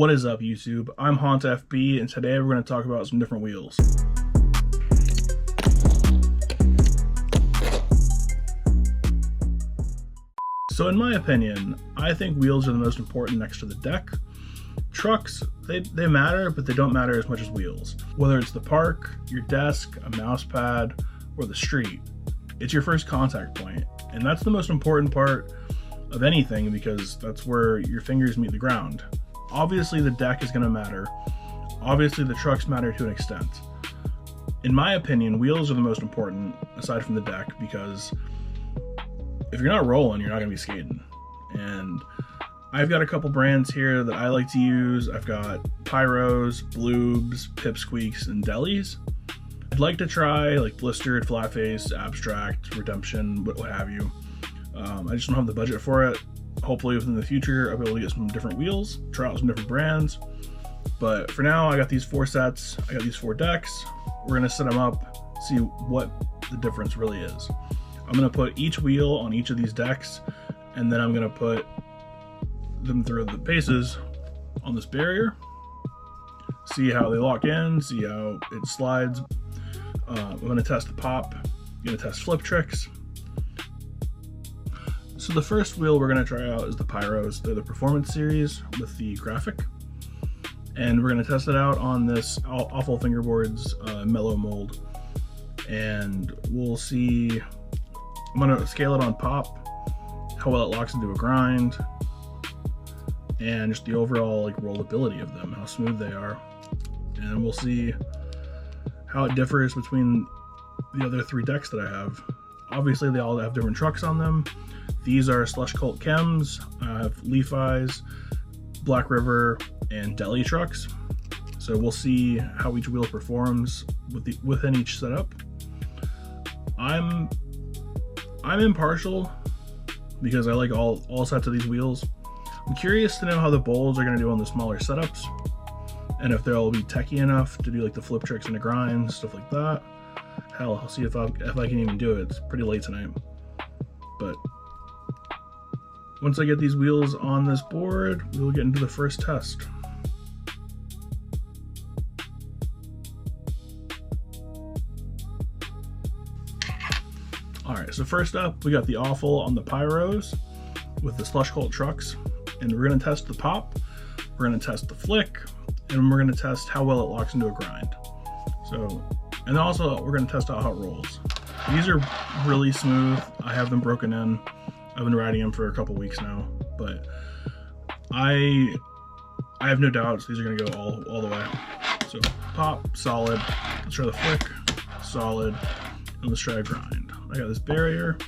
What is up, YouTube? I'm HauntFB, and today we're going to talk about some different wheels. So in my opinion, I think wheels are the most important next to the deck. Trucks, they matter, but they don't matter as much as wheels. Whether it's the park, your desk, a mouse pad, or the street, it's your first contact point. And that's the most important part of anything because that's where your fingers meet the ground. Obviously the deck is going to matter. Obviously the trucks matter to an extent. In my opinion, wheels are the most important aside from the deck because if you're not rolling, you're not going to be skating. And I've got a couple brands here that I like to use. I've got Piros, Bloobs, Pipsqueaks, and Delis. I'd like to try like blistered, flat face, abstract, redemption, what have you. I just don't have the budget for it. Hopefully within the future I'll be able to get some different wheels, try out some different brands. But for now I got these 4 sets, I got these 4 decks. We're gonna set them up, see what the difference really is. I'm gonna put each wheel on each of these decks and then I'm gonna put them through the paces on this barrier, see how they lock in, see how it slides. I'm gonna test the pop, I'm gonna test flip tricks. So the first wheel we're going to try out is the Piros. They're the Performance series with the graphic. And we're going to test it out on this Awful Fingerboard's mellow mold. And we'll see, I'm going to scale it on pop, how well it locks into a grind, and just the overall like rollability of them, how smooth they are. And we'll see how it differs between the other 3 decks that I have. Obviously they all have different trucks on them. These are Slush Cult Chems, I have Leaf Eyes, Black River, and Deli trucks. So we'll see how each wheel performs within each setup. I'm impartial because I like all sets of these wheels. I'm curious to know how the bowls are going to do on the smaller setups, and if they'll be techy enough to do like the flip tricks and the grinds, stuff like that. Hell, I'll see if I can even do it. It's pretty late tonight, but once I get these wheels on this board, we will get into the first test. Alright, so first up, we got the Awful on the Piros with the Slush Cult trucks. And we're going to test the pop, we're going to test the flick, and we're going to test how well it locks into a grind. So, and also we're going to test out how it rolls. These are really smooth. I have them broken in. I've been riding them for a couple weeks now, but I have no doubts these are going to go all the way. So pop, solid. Let's try the flick, solid, and let's try a grind. I got this barrier.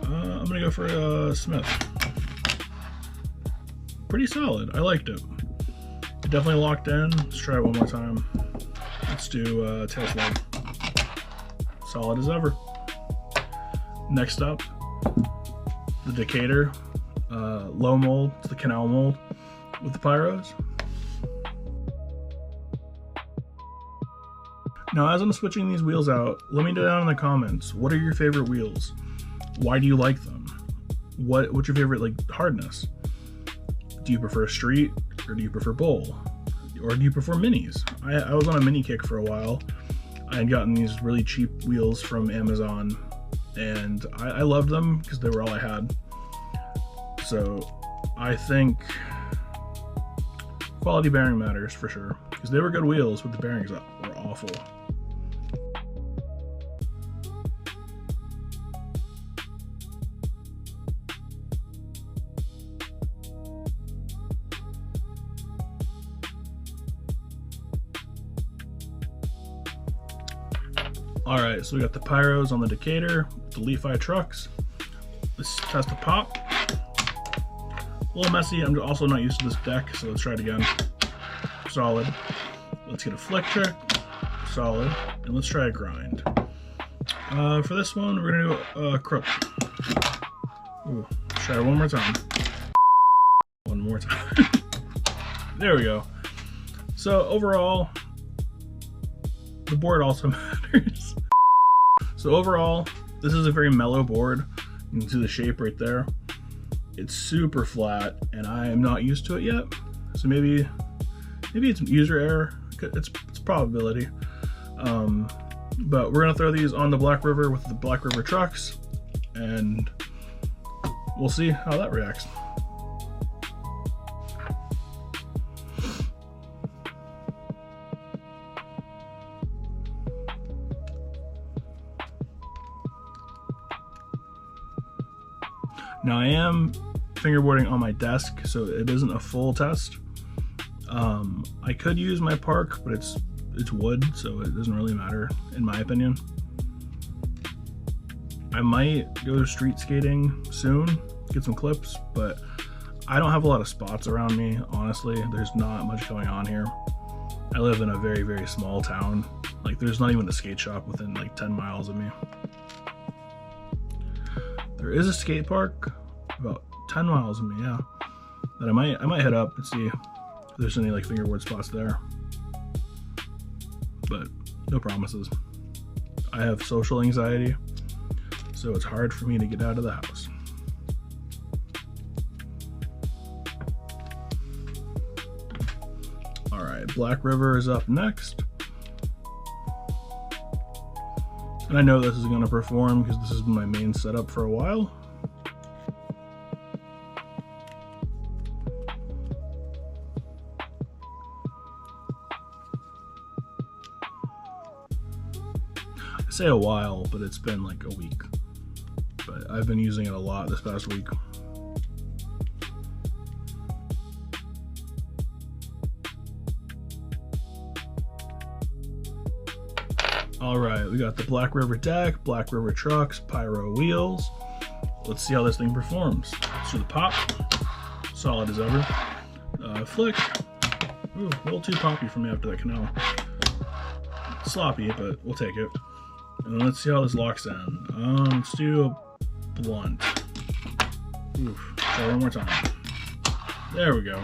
I'm going to go for Smith. Pretty solid. I liked it. It definitely locked in. Let's try it one more time. Let's do tail slide. Solid as ever. Next up, the Decatur low mold, it's the canal mold with the Piros. Now as I'm switching these wheels out, let me know down in the comments, what are your favorite wheels? Why do you like them? What's your favorite like hardness? Do you prefer street or do you prefer bowl? Or do you prefer minis? I was on a mini kick for a while. I had gotten these really cheap wheels from Amazon and I loved them because they were all I had. So I think quality bearing matters for sure because they were good wheels, but the bearings were awful. Alright, so we got the Piros on the Decatur, the Leaf Eye trucks. Let's test the pop. A little messy, I'm also not used to this deck, so let's try it again. Solid. Let's get a flick trick. Solid. And let's try a grind. For this one, we're gonna do a crook. Ooh, try it one more time. One more time. There we go. So overall, the board also matters. So overall, this is a very mellow board. You can see the shape right there. It's super flat and I am not used to it yet. So maybe Maybe it's an user error. It's probability. But we're gonna throw these on the Black River with the Black River trucks, and we'll see how that reacts. Now I am fingerboarding on my desk, so it isn't a full test. I could use my park, but it's wood, so it doesn't really matter in my opinion. I might go street skating soon, get some clips, but I don't have a lot of spots around me, honestly. There's not much going on here. I live in a very, very small town. Like, there's not even a skate shop within like 10 miles of me. There is a skate park about 10 miles of me, yeah, that I might head up and see if there's any like fingerboard spots there. But no promises. I have social anxiety, so it's hard for me to get out of the house. All right, Black River is up next. And I know this is gonna perform because this has been my main setup for a while. I say a while, but it's been like a week. But I've been using it a lot this past week. All right, we got the Black River deck, Black River trucks, Piro wheels. Let's see how this thing performs. Let's do the pop. Solid as ever. Flick. Ooh, a little too poppy for me after that canal. Sloppy, but we'll take it. And let's see how this locks in. Let's do a blunt. Oof, try one more time. There we go.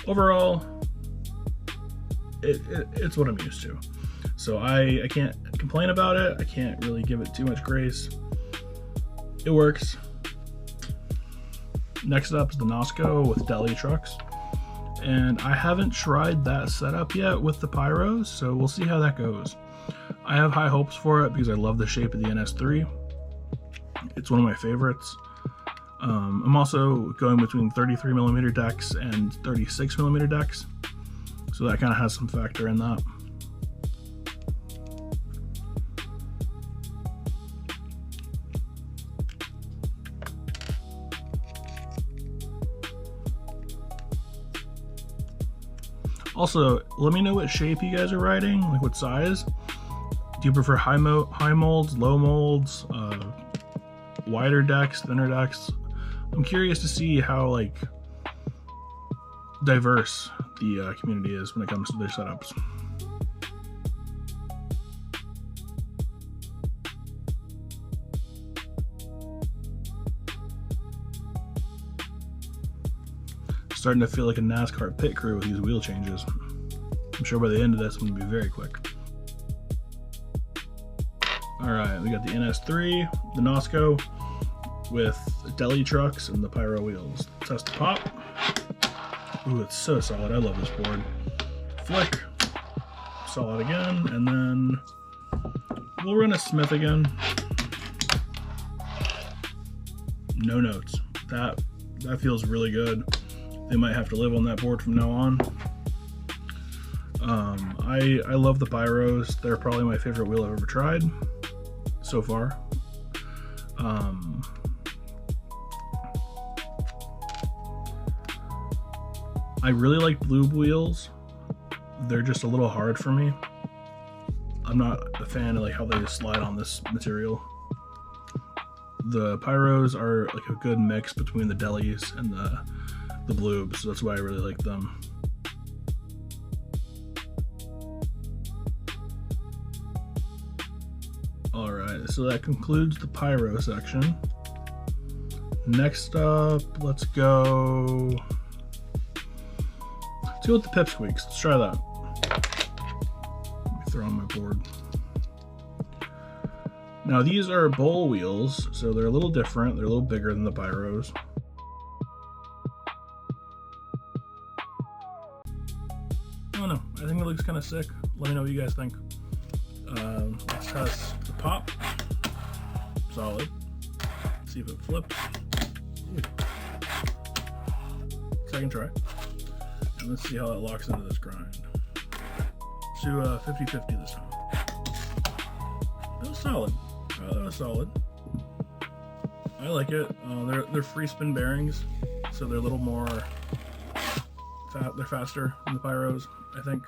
Overall, it's what I'm used to. So I can't complain about it. I can't really give it too much grace. It works. Next up is the Nosco with Deli trucks. And I haven't tried that setup yet with the Pyros, so we'll see how that goes. I have high hopes for it because I love the shape of the NS3. It's one of my favorites. I'm also going between 33mm decks and 36mm decks, so that kind of has some factor in that. Also, let me know what shape you guys are riding, like what size. Do you prefer high molds, low molds, wider decks, thinner decks? I'm curious to see how like diverse the community is when it comes to their setups. Starting to feel like a NASCAR pit crew with these wheel changes. I'm sure by the end of this, I'm gonna be very quick. All right, we got the NS3, the Nosco with Deli trucks and the Piro wheels. Test the pop. Ooh, it's so solid. I love this board. Flick, solid again, and then we'll run a Smith again. No notes. That feels really good. They might have to live on that board from now on. I love the Pyros. They're probably my favorite wheel I've ever tried so far. I really like Bloob wheels. They're just a little hard for me. I'm not a fan of like how they slide on this material. The Pyros are like a good mix between the Delis and the Bloob, so that's why I really like them. Alright, so that concludes the Pyro section. Next up, let's go with the Pipsqueaks. Let's try that. Let me throw on my board. Now these are bowl wheels, so they're a little different. They're a little bigger than the Pyros. don't know. I think it looks kind of sick. Let me know what you guys think. Let's test the pop. Solid. See if it flips. Ooh. Second try. And let's see how it locks into this grind. Let's do 50-50 this time. That was solid. That was solid. I like it. They're free spin bearings, so they're a little more they're faster than the Pyros, I think.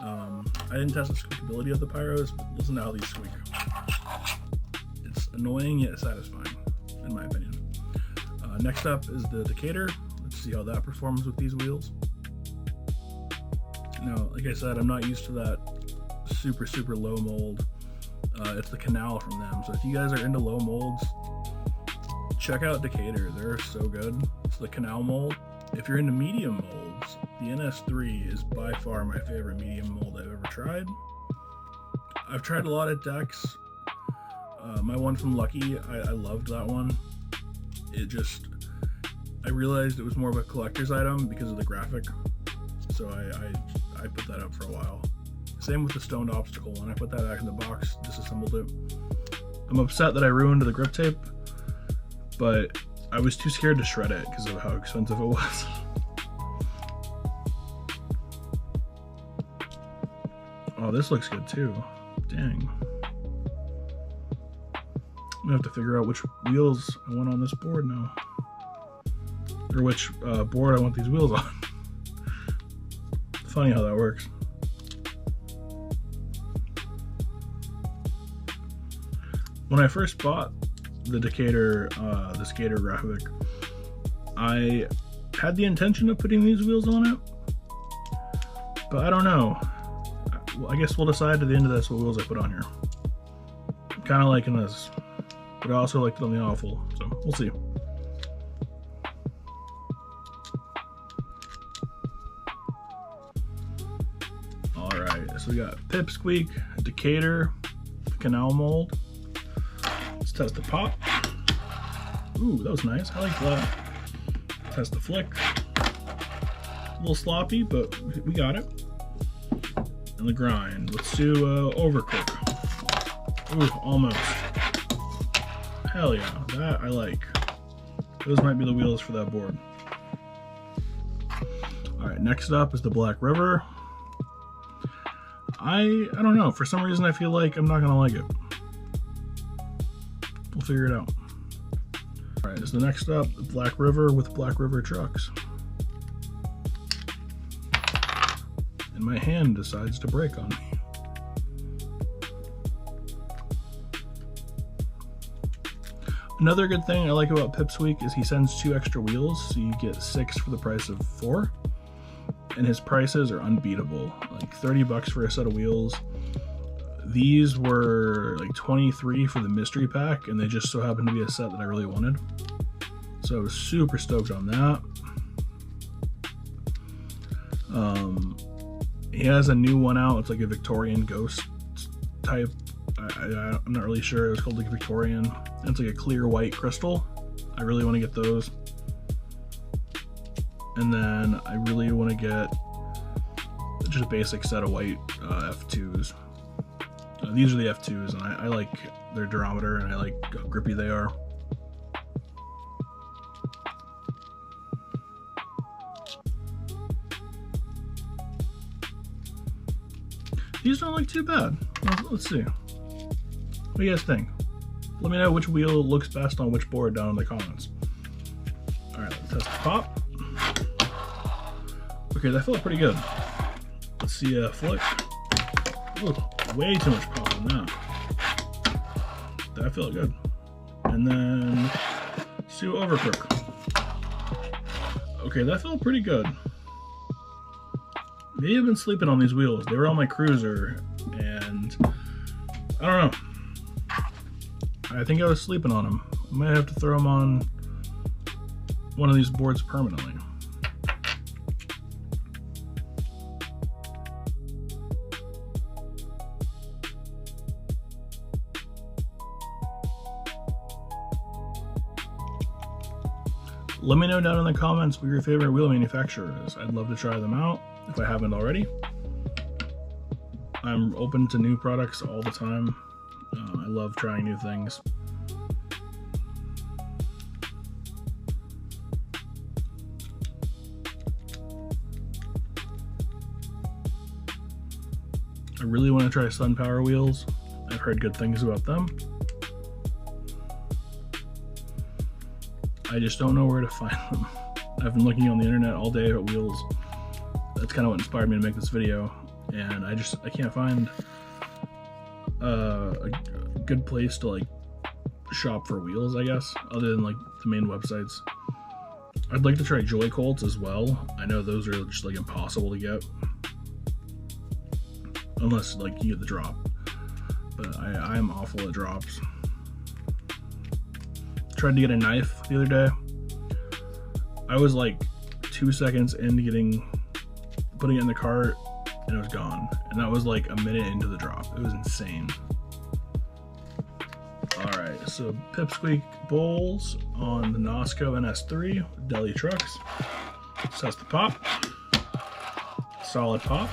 I didn't test the squeakability of the Pyros, but listen to how these squeak. It's annoying yet satisfying, in my opinion. Next up is the Decatur. Let's see how that performs with these wheels. Now, like I said, I'm not used to that super low mold. It's the Canal from them. So if you guys are into low molds, check out Decatur. They're so good. It's the Canal mold. If you're into medium molds, the NS3 is by far my favorite medium mold I've ever tried. I've tried a lot of decks. My one from Lucky, I loved that one. I realized it was more of a collector's item because of the graphic. So I put that up for a while. Same with the Stoned Obstacle one. I put that back in the box, disassembled it. I'm upset that I ruined the grip tape, but I was too scared to shred it because of how expensive it was. Oh, this looks good too. Dang. I'm gonna have to figure out which wheels I want on this board now. Or which board I want these wheels on. Funny how that works. When I first bought the Decatur, the skater graphic, I had the intention of putting these wheels on it, but I don't know. I guess we'll decide at the end of this what wheels I put on here. I'm kind of liking this, but I also liked it on the Awful, so we'll see. Alright, so we got Pipsqueak, Decatur, Canal mold. Let's test the pop. Ooh, that was nice. I like that. Test the flick. A little sloppy, but we got it. And the grind. Let's do overcook. Ooh, almost. Hell yeah, that I like. Those might be the wheels for that board. Alright, next up is the Black River. I don't know. For some reason I feel like I'm not gonna like it. We'll figure it out. Alright, so next up, the Black River with Black River trucks. And my hand decides to break on me. Another good thing I like about Pipsqueak is he sends 2 extra wheels, so you get 6 for the price of 4. And his prices are unbeatable. Like 30 bucks for a set of wheels. These were like 23 for the mystery pack, and they just so happened to be a set that I really wanted. So I was super stoked on that. He has a new one out. It's like a Victorian ghost type. I'm not really sure. It was called like Victorian. And it's like a clear white crystal. I really want to get those. And then I really want to get just a basic set of white F2s. These are the F2s, and I like their durometer, and I like how grippy they are. These don't look too bad. Let's see. What do you guys think? Let me know which wheel looks best on which board down in the comments. Alright, let's test the pop. Okay, that felt pretty good. Let's see a flick. Ooh, way too much pop on that. That felt good. And then let's do overcook. Okay, that felt pretty good. Maybe I've been sleeping on these wheels. They were on my cruiser, and I don't know. I think I was sleeping on them. I might have to throw them on one of these boards permanently. Let me know down in the comments what your favorite wheel manufacturer is. I'd love to try them out. if I haven't already. I'm open to new products all the time. I love trying new things. I really want to try Sun Power wheels. I've heard good things about them. I just don't know where to find them. I've been looking on the internet all day at wheels. That's kind of what inspired me to make this video, and I can't find a good place to like shop for wheels, I guess, other than like the main websites. I'd like to try Joy Colts as well. I know those are just like impossible to get, unless like you get the drop, but I'm awful at drops. Tried to get a knife the other day. I was like 2 seconds into putting it in the cart and it was gone, and that was like a minute into the drop. It was insane. Alright, so Pipsqueak bowls on the Nosco NS3 Deli trucks. This has the pop. Solid pop.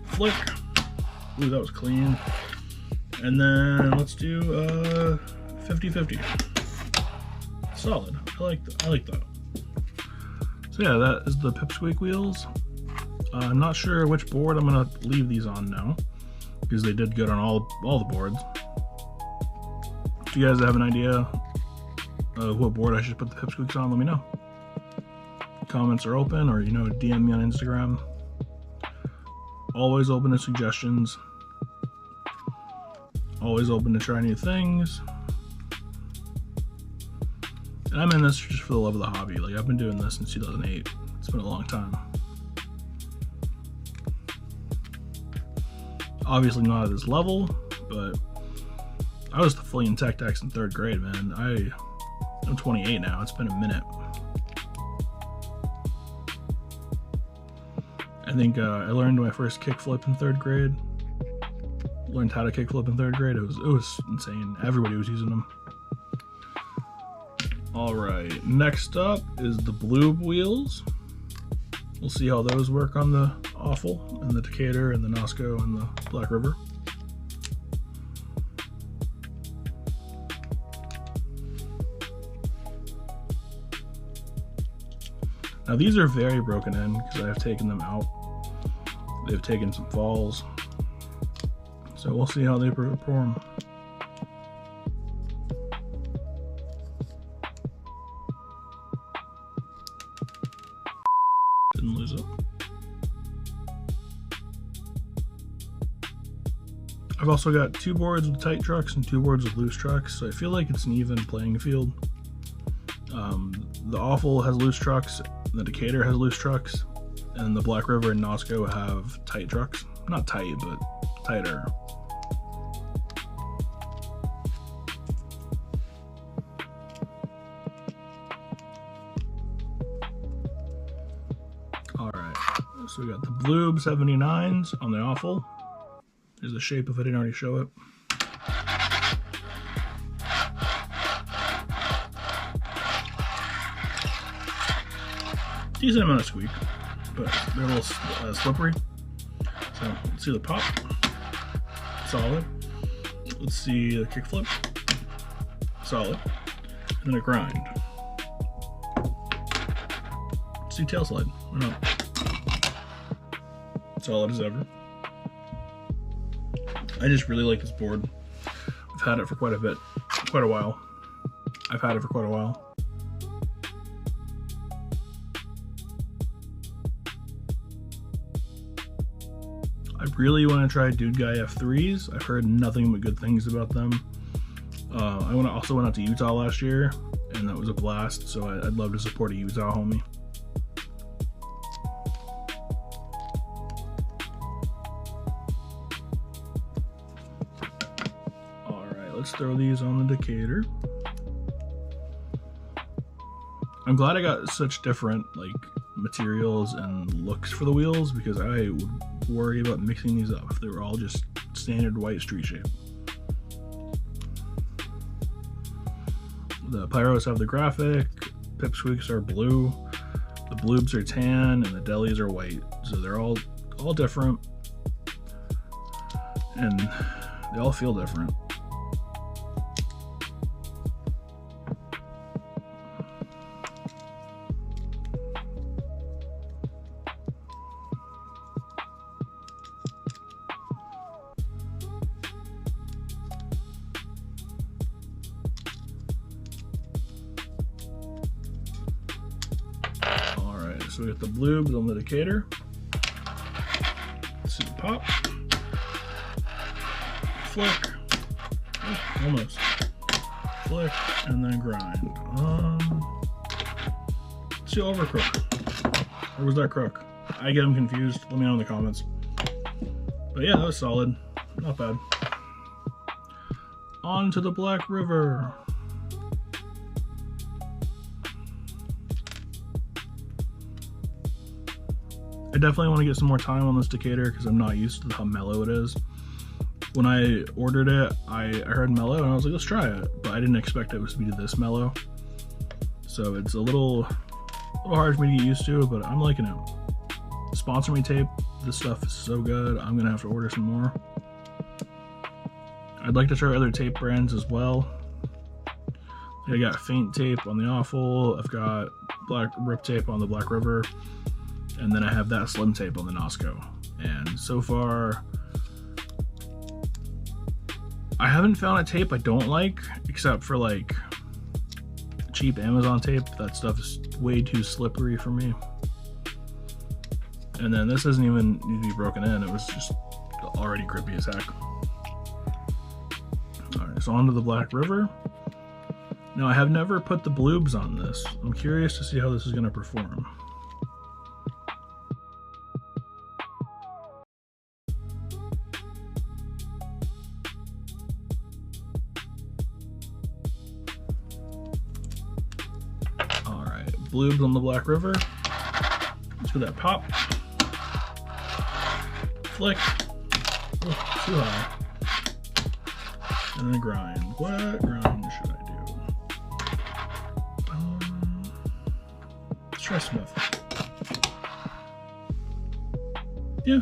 Flick. Ooh, that was clean. And then let's do 50-50. Solid. I like that. So yeah, that is the Pipsqueak wheels. I'm not sure which board I'm gonna leave these on now, because they did good on all the boards. If you guys have an idea of what board I should put the Pipsqueaks on, let me know. Comments are open, or DM me on Instagram. Always open to suggestions. Always open to try new things. And I'm in this just for the love of the hobby. Like, I've been doing this since 2008. It's been a long time. Obviously not at this level, but I was fleeing Tech Decks in 3rd grade, man. I'm 28 now. It's been a minute. I think I learned my first kickflip in 3rd grade. Learned how to kickflip in 3rd grade. It was insane. Everybody was using them. Alright, next up is the Bloob wheels. We'll see how those work on the Awful and the Decatur and the Nosco and the Black River. Now these are very broken in because I have taken them out. They've taken some falls. So we'll see how they perform. Didn't lose it. I've also got 2 boards with tight trucks and 2 boards with loose trucks, so I feel like it's an even playing field. The Awful has loose trucks, the Decatur has loose trucks, and the Black River and Nosco have tight trucks. Not tight, but tighter. Alright, so we got the Bloob 79s on the Awful. Here's the shape if I didn't already show it. Decent amount of squeak, but they're a little slippery. So let's see the pop. Solid. Let's see the kickflip. Solid. And then a grind. Let's see tail slide. Or not. Solid as ever. I just really like this board. I've had it for quite a while. I've had it for quite a while. I really want to try Dude Guy F3s. I've heard nothing but good things about them. I also went out to Utah last year, and that was a blast, so I'd love to support a Utah homie. Alright, let's throw these on the Decatur. I'm glad I got such different materials and looks for the wheels, because I would worry about mixing these up if they were all just standard white street shape. The Pyros have the graphic, Pipsqueaks are blue, the Bloobs are tan, and the Delis are white. So they're all different, and they all feel different. So we got the Bloob on the Decatur. Let's see the pop. Flick. Oh, almost. Flick and then grind. Let's see over crook. Or was that crook? I get them confused. Let me know in the comments. But yeah, that was solid. Not bad. On to the Black River. I definitely want to get some more time on this Decatur because I'm not used to how mellow it is. When I ordered it, I heard mellow and I was like, let's try it. But I didn't expect it was to be this mellow. So it's a little hard for me to get used to, but I'm liking it. Sponsor me tape. This stuff is so good. I'm going to have to order some more. I'd like to try other tape brands as well. I got Faint tape on the Awful. I've got Black Rip tape on the Black River. And then I have that Slim tape on the Nosco. And so far, I haven't found a tape I don't like, except for like cheap Amazon tape. That stuff is way too slippery for me. And then this doesn't even need to be broken in. It was just already grippy as heck. All right, so on to the Black River. Now I have never put the Bloobs on this. I'm curious to see how this is gonna perform. Bloobs on the Black River. Let's get that pop. Flick. Oh, too high. And then grind. What grind should I do? Let's try Smith. Yeah,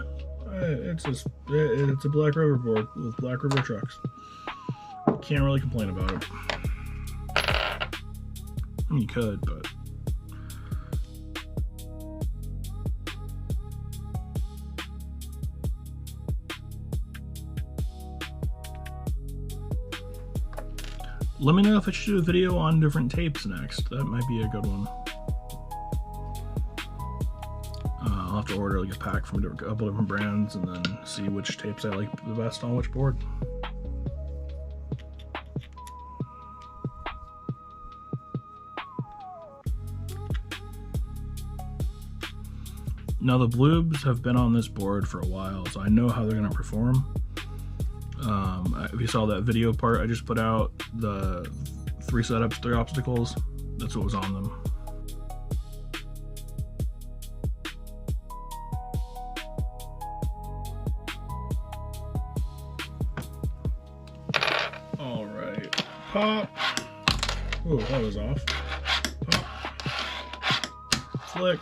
it's a Black River board with Black River trucks. Can't really complain about it. I mean, you could, but let me know if I should do a video on different tapes next. That might be a good one. I'll have to order like a pack from a couple different brands and then see which tapes I like the best on which board. Now the Bloobs have been on this board for a while, so I know how they're going to perform. If you saw that video part I just put out, the 3 setups, 3 obstacles, that's what was on them. All right, pop. Oh, that was off. Pop. Flick,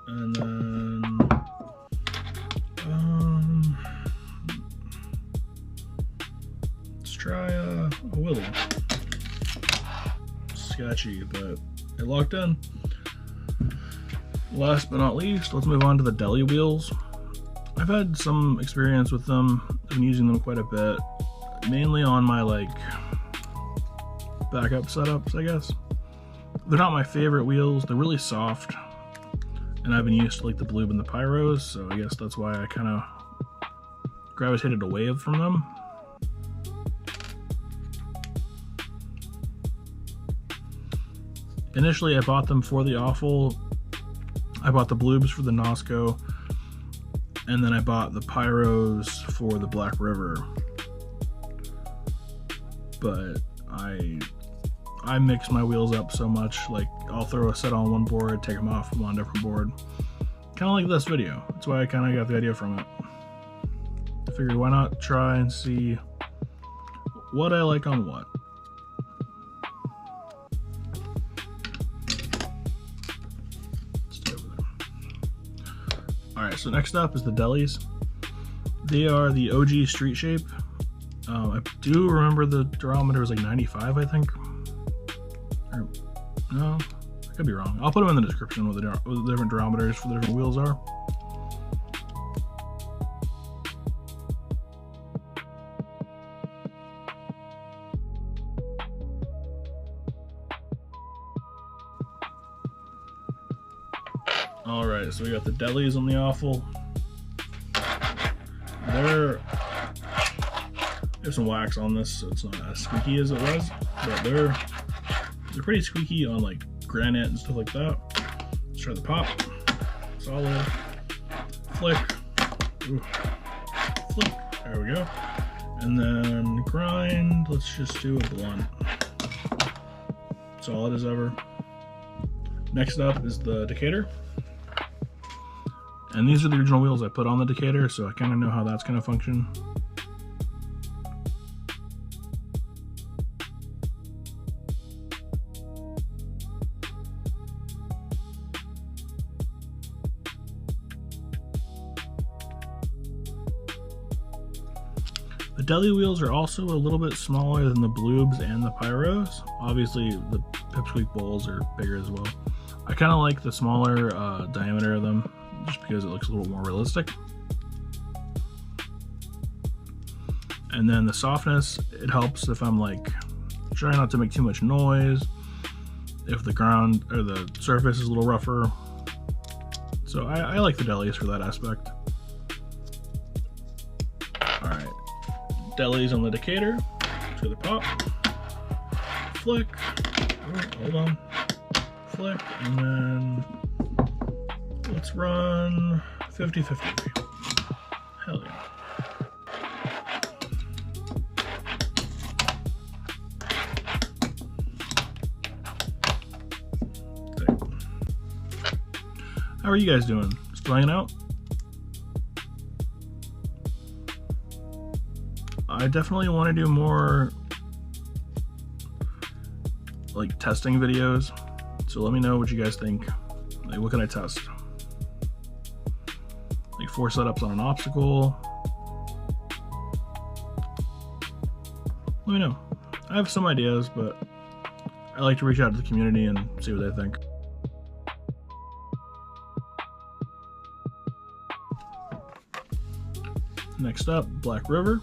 and then try a Willy. Sketchy, but it locked in. Last but not least, let's move on to the Deli wheels. I've had some experience with them. I've been using them quite a bit, mainly on my like backup setups, I guess. They're not my favorite wheels. They're really soft, and I've been used to like the Bloob and the Pyros, so I guess that's why I kind of gravitated away from them. Initially, I bought them for the Awful. I bought the Bloobs for the Nosco, and then I bought the Pyros for the Black River. But I mix my wheels up so much, like I'll throw a set on one board, take them off on a different board. Kind of like this video. That's why I kind of got the idea from it. I figured why not try and see what I like on what. Alright, Alright, so next up is the Delis. They are the OG street shape. I do remember the durometer was like 95, I think. Or, no, I could be wrong. I'll put them in the description what the different durometers for the different wheels are. Alright, so we got the Delis on the awful. There's some wax on this, so it's not as squeaky as it was, but they're pretty squeaky on like granite and stuff like that. Let's try the pop. Solid. Flick. Ooh. Flick. There we go. And then grind. Let's just do a blunt. Solid as ever. Next up is the Decatur. And these are the original wheels I put on the Decatur, so I kind of know how that's going to function. The Deli wheels are also a little bit smaller than the Bloobs and the Piros. Obviously, the Pipsqueak bowls are bigger as well. I kind of like the smaller diameter of them, just because it looks a little more realistic. And then the softness, it helps if I'm like trying not to make too much noise, if the ground or the surface is a little rougher. So I like the Delis for that aspect. Alright, Delis on the Decatur, to the pop, flick, oh, hold on, flick, and then let's run 50-50. Hell yeah. Okay. How are you guys doing? Still hanging out? I definitely want to do more like testing videos. So let me know what you guys think. Like, what can I test? Like 4 setups on an obstacle. Let me know. I have some ideas, but I like to reach out to the community and see what they think. Next up, Black River.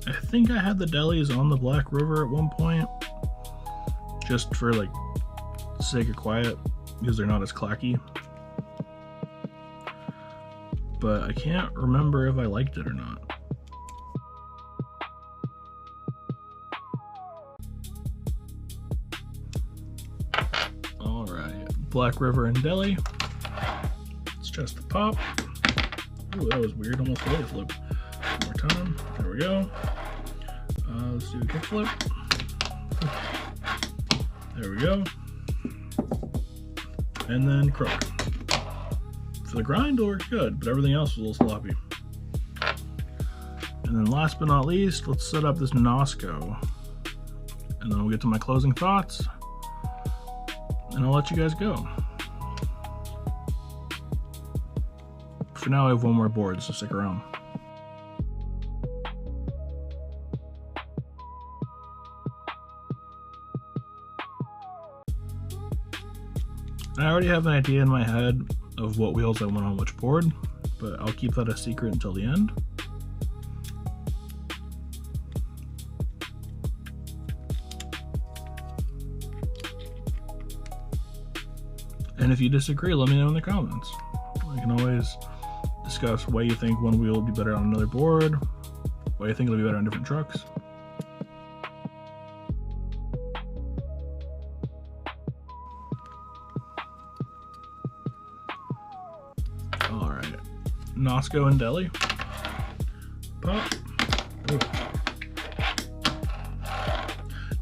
I think I had the Delis on the Black River at one point, just for like the sake of quiet, because they're not as clacky. But I can't remember if I liked it or not. Alright, Black River and Deli. Let's test the pop. Ooh, that was weird, almost belly flip. One more time, there we go. Let's do a kickflip. There we go. And then crook. For the grind, it worked good, but everything else was a little sloppy. And then last but not least, let's set up this Nosco. And then we'll get to my closing thoughts. And I'll let you guys go. For now, I have one more board, so stick around. I already have an idea in my head of what wheels I want on which board, but I'll keep that a secret until the end. And if you disagree, let me know in the comments. We can always discuss why you think one wheel would be better on another board, why you think it'll be better on different trucks. Alright, Nosco and Deli. Pop. Ooh.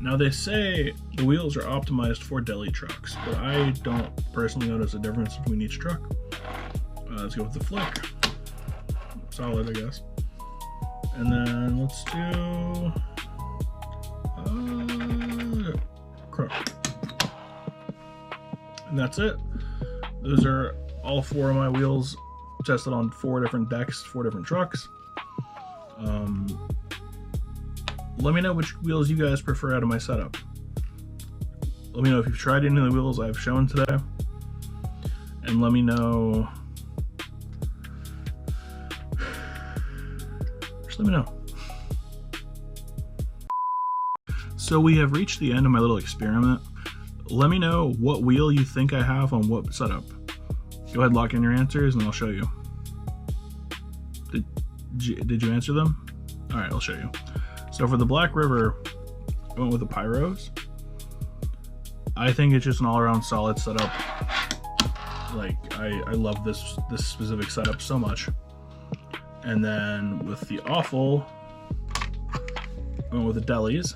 Now they say the wheels are optimized for Deli trucks, but I don't personally notice a difference between each truck. Let's go with the flick. solid, I guess. And then let's do crook. And that's it. Those are all 4 of my wheels tested on 4 different decks, 4 different trucks. Let me know which wheels you guys prefer out of my setup. Let me know if you've tried any of the wheels I've shown today. And let me know. Just let me know. So we have reached the end of my little experiment. Let me know what wheel you think I have on what setup. Go ahead, lock in your answers, and I'll show you. Did you answer them? All right, I'll show you. So for the Black River, I went with the Pyros. I think it's just an all-around solid setup. Like, I love this specific setup so much. And then with the Awful, I went with the Delis,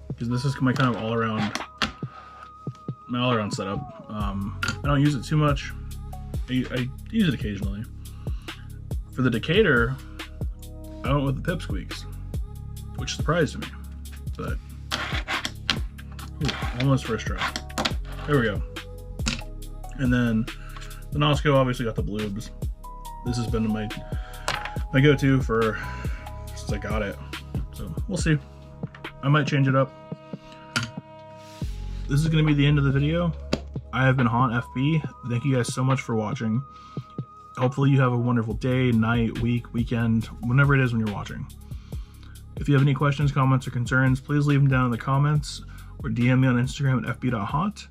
because this is my kind of all-around setup. I don't use it too much. I use it occasionally. For the Decatur, I went with the Pipsqueaks, which surprised me, but almost first try. There we go. And then the Nosco obviously got the Bloobs. This has been my go-to since I got it. So we'll see. I might change it up. This is going to be the end of the video. I have been Haunt FB. Thank you guys so much for watching. Hopefully you have a wonderful day, night, week, weekend, whenever it is when you're watching. If you have any questions, comments, or concerns, please leave them down in the comments or DM me on Instagram at fb.haunt.